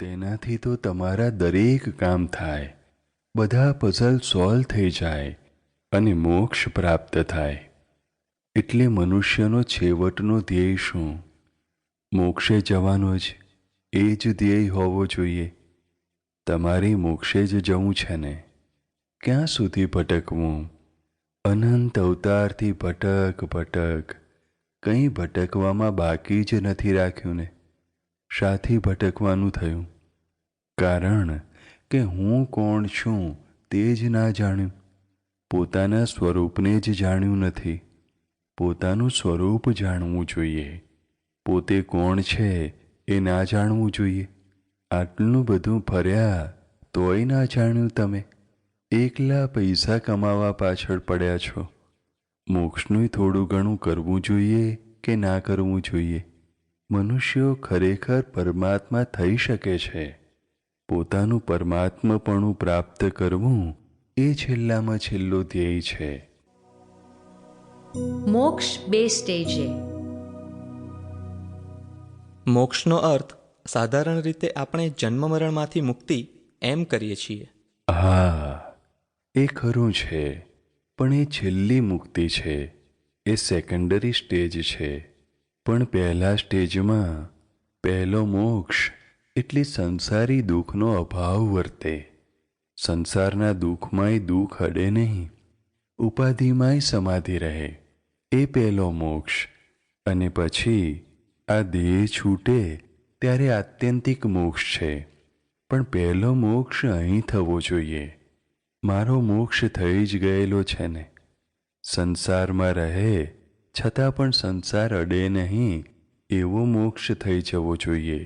તેનાથી તો તમારા દરેક કામ થાય, બધા પઝલ સોલ્વ થઈ જાય અને મોક્ષ પ્રાપ્ત થાય. એટલે મનુષ્યનો છેવટનો ધ્યેય શું? મોક્ષે જવાનો જ, એ જ ધ્યેય હોવો જોઈએ. તમારે મોક્ષે જ જવું છે ને? ક્યાં સુધી ભટકવું? અનંત અવતારથી ભટક, કંઈ ભટકવામાં બાકી જ નથી રાખ્યું ને. શાથી ભટકવાનું થયું? કારણ કે હું કોણ છું તે જ ના જાણ્યું. પોતાના સ્વરૂપને જ જાણ્યું નથી. પોતાનું સ્વરૂપ જાણવું જોઈએ. પોતે કોણ છે એ ના જાણવું જોઈએ. આટલું બધું ફર્યા તોય ના જાણ્યું તમે. એકલા પૈસા કમાવા પાછળ પડ્યા છો. મોક્ષનું થોડું ઘણું કરવું જોઈએ કે ના કરવું જોઈએ? મનુષ્યો ખરેખર પરમાત્મા થઈ શકે છે. પોતાનું પરમાત્માપણું પ્રાપ્ત કરવું એ છેલ્લામાં છેલ્લો ધ્યેય છે. મોક્ષ બે સ્ટેજે. મોક્ષનો અર્થ સાધારણ રીતે આપણે જન્મ મરણમાંથી મુક્તિ એમ કરીએ છીએ. હા, એ ખરું છે, પણ એ છેલ્લી મુક્તિ છે. એ સેકન્ડરી સ્ટેજ છે. પણ પહેલા સ્ટેજમાં પહેલો મોક્ષ એટલે સંસારી દુઃખનો અભાવ વર્તે. સંસારના દુઃખમાંય દુઃખ અડે નહીં, ઉપાધિમાંય સમાધિ રહે. એ પહેલો મોક્ષ. અને પછી આ દેહ છૂટે ત્યારે આત્યંતિક મોક્ષ છે. પણ પહેલો મોક્ષ અહીં થવો જોઈએ. મારો મોક્ષ થઈ જ ગયેલો છે ને. સંસારમાં રહે છતાં પણ સંસાર અડે નહીં એવો મોક્ષ થઈ જવો જોઈએ.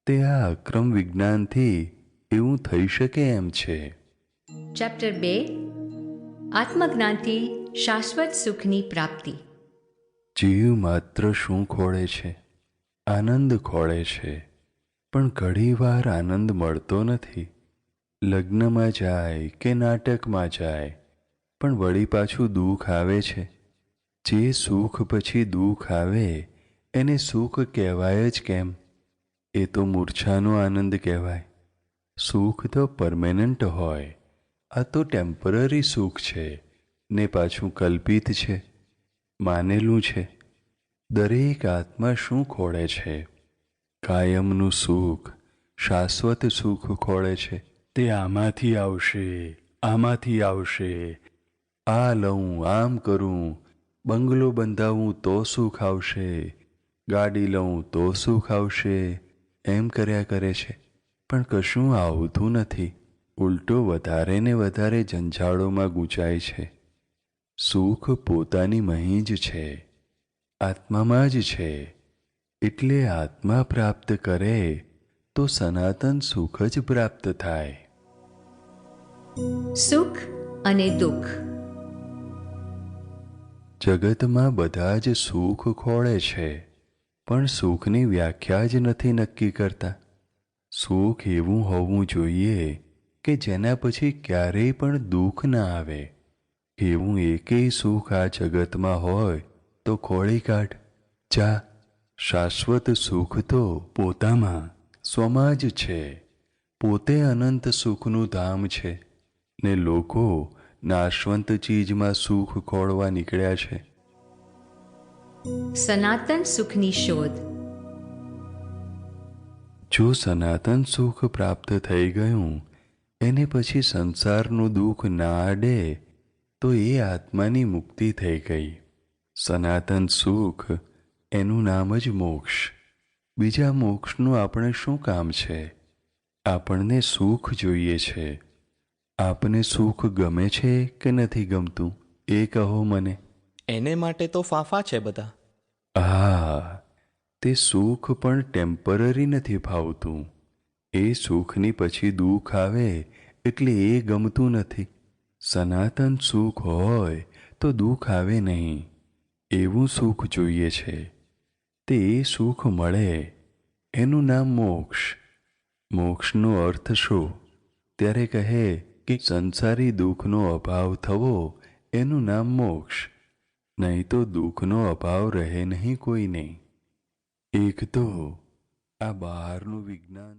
તે આ અક્રમ વિજ્ઞાનથી એવું થઈ શકે એમ છે. ચેપ્ટર 2 આત્મજ્ઞાનથી શાશ્વત સુખની પ્રાપ્તિ. જીવ માત્ર શું ખોળે છે? આનંદ ખોળે છે. પણ ઘણીવાર આનંદ મળતો નથી. લગ્નમાં જાય કે નાટકમાં જાય પણ વળી પાછું દુઃખ આવે છે. જે સુખ પછી દુઃખ આવે એને સુખ કહેવાય જ કેમ? એ તો મૂર્છાનો આનંદ કહેવાય. સુખ તો પરમેનન્ટ હોય. આ તો ટેમ્પરરી સુખ છે ને પાછું કલ્પિત છે, માનેલું છે. દરેક આત્મા શું ખોળે છે? કાયમનું સુખ, શાશ્વત સુખ ખોળે છે. તે આમાંથી આવશે, આમાંથી આવશે. આ લઉં, આમ કરું, બંગલો બંધાવું તો સુખ આવશે, ગાડી લઉં તો સુખ આવશે, એમ કર્યા કરે છે. પણ કશું આવતું નથી. ઉલટો વધારે ને વધારે ઝંઝાળોમાં ગૂંચાય છે. સુખ પોતાની મહીં જ છે, આત્મામાં જ છે. એટલે આત્મા પ્રાપ્ત કરે તો સનાતન સુખ જ પ્રાપ્ત થાય. સુખ અને દુઃખ. જગતમાં બધા જ સુખ ખોળે છે, પણ સુખની વ્યાખ્યા જ નથી નક્કી કરતા. સુખ એવું હોવું જોઈએ કે જેના પછી ક્યારેય પણ દુઃખ ના આવે. એવું એકેય સુખ આ જગતમાં હોય તો ખોળી કાઢ. જા, શાશ્વત સુખ તો પોતામાં, સ્વમાં જ છે. પોતે અનંત સુખનું ધામ છે ને લોકો નાશવંત ચીજમાં સુખ ખોળવા નીકળ્યા છે. સનાતન સુખની શોધ. જો સનાતન સુખ પ્રાપ્ત થઈ ગયું એને પછી સંસારનું દુઃખ ના અડે તો એ આત્માની મુક્તિ થઈ ગઈ. સનાતન સુખ એનું નામ જ મોક્ષ. બીજા મોક્ષનું આપણે શું કામ છે? આપણને સુખ જોઈએ છે. આપને સુખ ગમે છે કે નથી ગમતું એ કહો મને. એને માટે તો ફાંફા છે બધા. હા, તે સુખ પણ ટેમ્પરરી નથી ભાવતું. એ સુખની પછી દુઃખ આવે એટલે એ ગમતું નથી. સનાતન સુખ હોય તો દુઃખ આવે નહીં એવું સુખ જોઈએ છે. તે એ સુખ મળે એનું નામ મોક્ષ. મોક્ષનો અર્થ શું? ત્યારે કહે કે સંસારી દુઃખનો અભાવ થવો એનું નામ મોક્ષ. નહીં તો દુઃખનો અભાવ રહે નહીં કોઈને. એક તો આ બહારનું વિજ્ઞાન